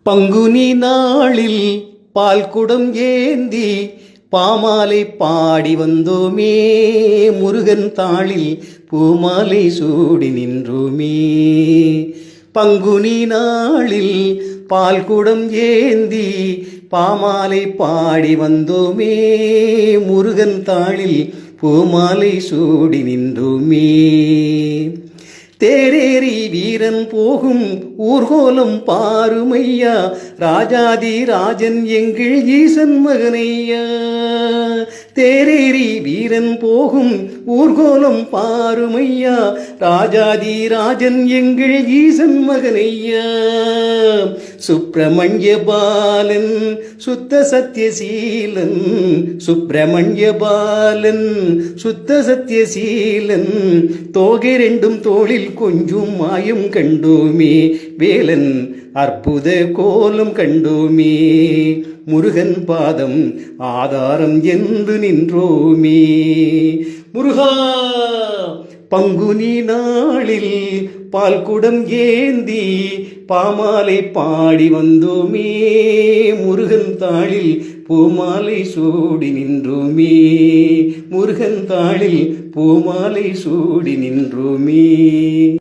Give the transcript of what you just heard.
பங்குனி நாளில் பால் குடம் ஏந்தி பாமாலை பாடி வந்தோமே, முருகன் தாளில் பூமாலை சூடி நின்றோமே. பங்குனி நாளில் பால் குடம் ஏந்தி பாமாலை பாடி வந்தோமே, முருகன் தாளில் பூமாலை சூடி நின்றோமே. தேரேறி வீரன் போகும் ஊர்கோலம் பாருமையா, ராஜாதி ராஜன் எங்கள் ஈசன் மகனையா. தேரேறி வீரன் போகும் ஊர்கோலம் பாருமையா, ராஜாதி ராஜன் எங்கள் ஈசன் மகனையா. சுப்பிரமணிய பாலன் சுத்த சத்தியசீலன், சுப்பிரமணிய பாலன் சுத்த சத்தியசீலன், தோகை ரெண்டும் தோளில் கொஞ்சம் மாயம் கண்டோமே, வேலன் அற்புத கோலம் கண்டோமே. முருகன் பாதம் ஆதாரம் என்று நின்றோமே. முருகா பங்குனி நாளில் பால் குடம் ஏந்தி பாமாலை பாடி வந்தோமே, முருகன் தாளில் பூமாலை சூடி நின்றோமே. முருகன் தாளில் பூமாலை சூடி நின்றோமே.